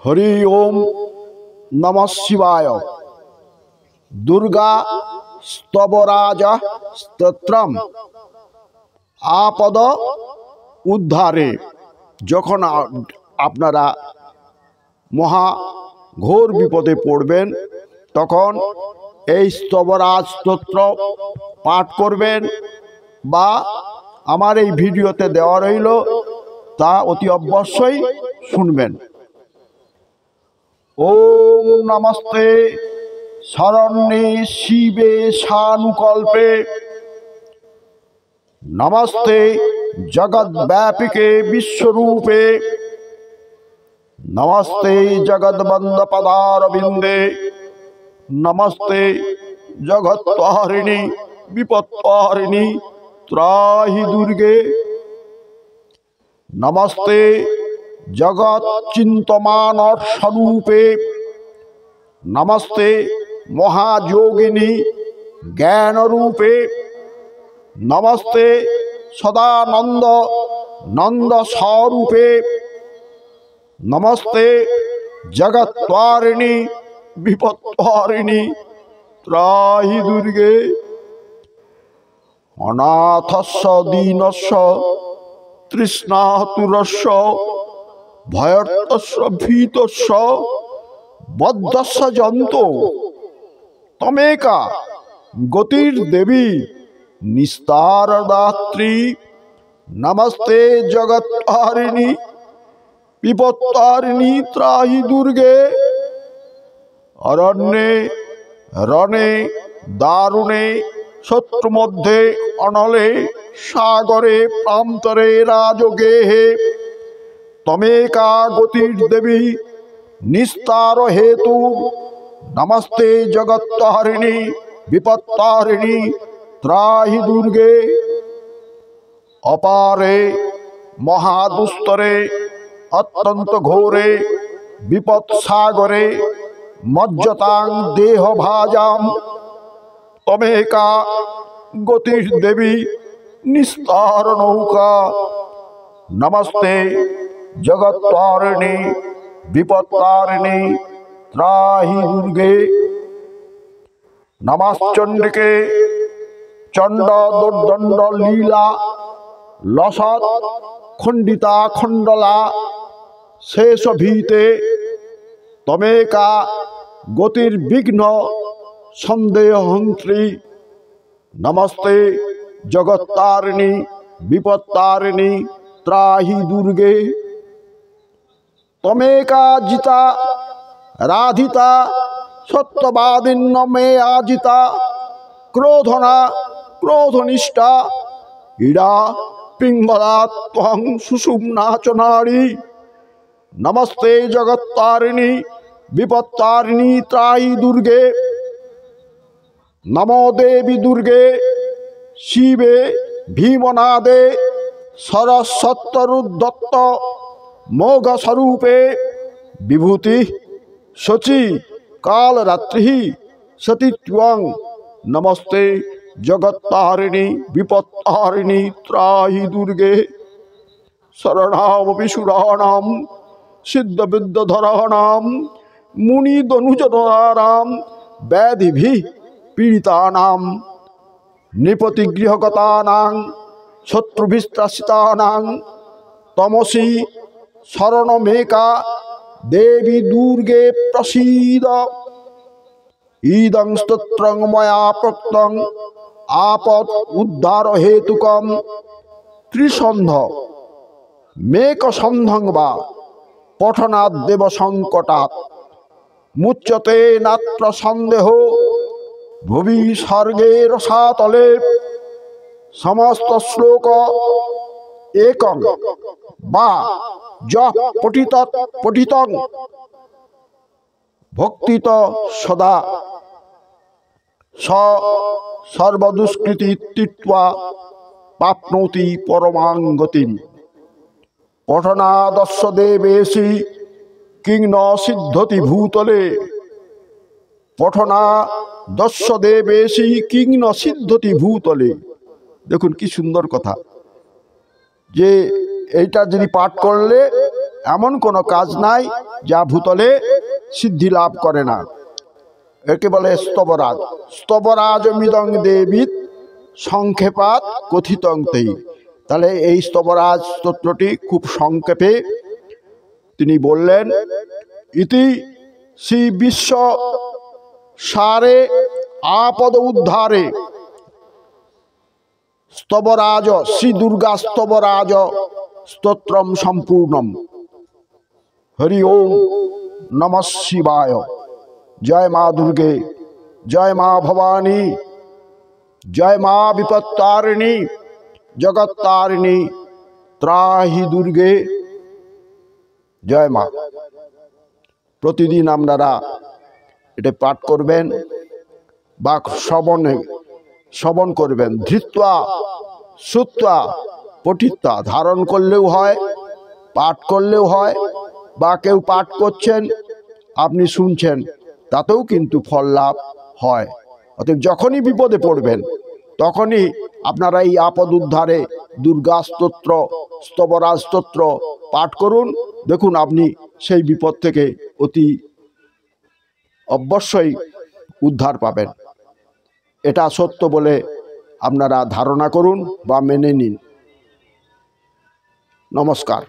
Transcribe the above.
हरि ओम नमः शिवाय। दुर्गा स्तवराज स्तोत्रम आपद उद्धारे। যখন আপনারা মহা ঘোর বিপদে পড়বেন তখন এই স্তবরাজ স্তোত্র পাঠ করবেন বা আমার এই ভিডিওতে দেওয়া রইল তা অতি অবশ্যই শুনবেন। ओम नमस्ते शरण्ये शिवे शानुकल्पे नमस्ते जगद्व्यापिके विश्वरूपे नमस्ते जगद्वंद पदारविंदे नमस्ते जगत्तारिणी विपत्तारिणी त्राहि दुर्गे नमस्ते जगत चिंतमान स्वरूपे नमस्ते महायोगिनी ज्ञान रूपे नमस्ते सदानंद नंद स्वरूपे नमस्ते जगत्तारिणी विपत्तारिणी त्राहि दुर्गे अनाथस्य दीनस्य तृष्णातुरस्य भयर्तस्य भीतस्य बद्धस्य जंतो तमेका गतिर्देवी निस्तारदात्री नमस्ते जगत्तारिणी विपत्तारिणी त्राहि दुर्गे अरण्ये रणे दारुणे शत्रु मध्ये अनले सागरे प्रांतरे राजगेहे तमेका गतिर्देवी निस्तार हेतु नमस्ते जगत्तारिणी विपत्तारिणी त्राहि दुर्गे अपारे महादुस्तरे अत्यंत घोरे विपत् सागरे मज्जतां देह भाजाम तमेका गतिर्देवी निस्तार नौका नमस्ते जगत्तारिणी विपत्तारिणी त्राहि दुर्गे नमश्चंडिके चंड दुर्दंड लीला लसत खंडिता खंडला शेष भीते तमेका गतिर्विघ्न संदेहहंत्री नमस्ते जगत्तारिणी विपत्तारिणी त्राहि दुर्गे तमेका जिता राधिता सत्यवादिन्न मे आजिता क्रोधना क्रोधनिष्ठा इड़ा पिंगला त्वं सुषुम्ना च नाड़ी नमस्ते जगत्तारिणी विपत्तारिणी त्राहि दुर्गे नमो देवी दुर्गे शिवे भीमनादे सरस्वत्तरुदत्त मोघ स्वरूपे विभूति शची काल रात्रि सतीत्वं नमस्ते जगत्तारिणी विपत्तारिणी त्राहि दुर्गे शरणामपि सुराणां सिद्धविद्यधराणां मुनिदनुजधराणां व्याधिभिः पीडितानां निपतिगृहगतानां शत्रुभिस्त्रसितानां तमसि शरणमेका देवी दुर्गे प्रसीद इदं स्तोत्रं मया प्रोक्तं आपद उद्धार हेतुकं त्रिसन्ध मेकसन्धं वा पठनाद्देव संकटात् मुच्यते नात्र सन्देहो भुवि सर्गे रसातले समस्त श्लोक एकं बा ज पठितं भक्तित सदा स सर्वदुष्कृति तीर्त्वा प्राप्नोति परमां गतिं पठनादस्य देवेशि किं न सिद्धति भूतले पठनादस्य देवेशि किं न सिद्धति भूतले। देखुन कि सुंदर कथा जे এইটা যদি পাঠ করলে এমন কোনো কাজ নাই যা ভূতলে সিদ্ধি লাভ করে না। একে বলে স্তবরাজ। স্তবরাজ মিদং দেবীত সংক্ষেপাত কথিতং তেই। তাহলে এই স্তবরাজ স্তোত্রটি খুব সংক্ষেপে তিনি বললেন। ইতি শ্রী বিশ্ব সারে আপদ উদ্ধারে স্তবরাজ শ্রী দুর্গা স্তবরাজ স্তোত্রম সম্পূর্ণম। হরি ওম নমঃ শিবায়। জয় মা দুর্গে, জয় মা ভবানী, জয় মা বিপত্তারিণী, জগত্তারিণী, ত্রাহি দুর্গে, জয় মা। প্রতিদিন আপনারা এটা পাঠ করবেন বা শ্রবণ করবেন। ধৃত্বা শ্রুত্বা পঠিত্বা, ধারণ করলেও হয়, পাঠ করলেও হয়, বা কেউ পাঠ করছেন আপনি শুনছেন, তাতেও কিন্তু ফল লাভ হয়। অতএব যখনই বিপদে পড়বেন তখনই আপনারা এই আপদ উদ্ধারে দুর্গা স্তোত্র, স্তবরাজ স্তোত্র পাঠ করুন। দেখুন আপনি সেই বিপদ থেকে অতি অবশ্যই উদ্ধার পাবেন। এটা সত্য বলে আপনারা ধারণা করুন বা মেনে নিন। নমস্কার।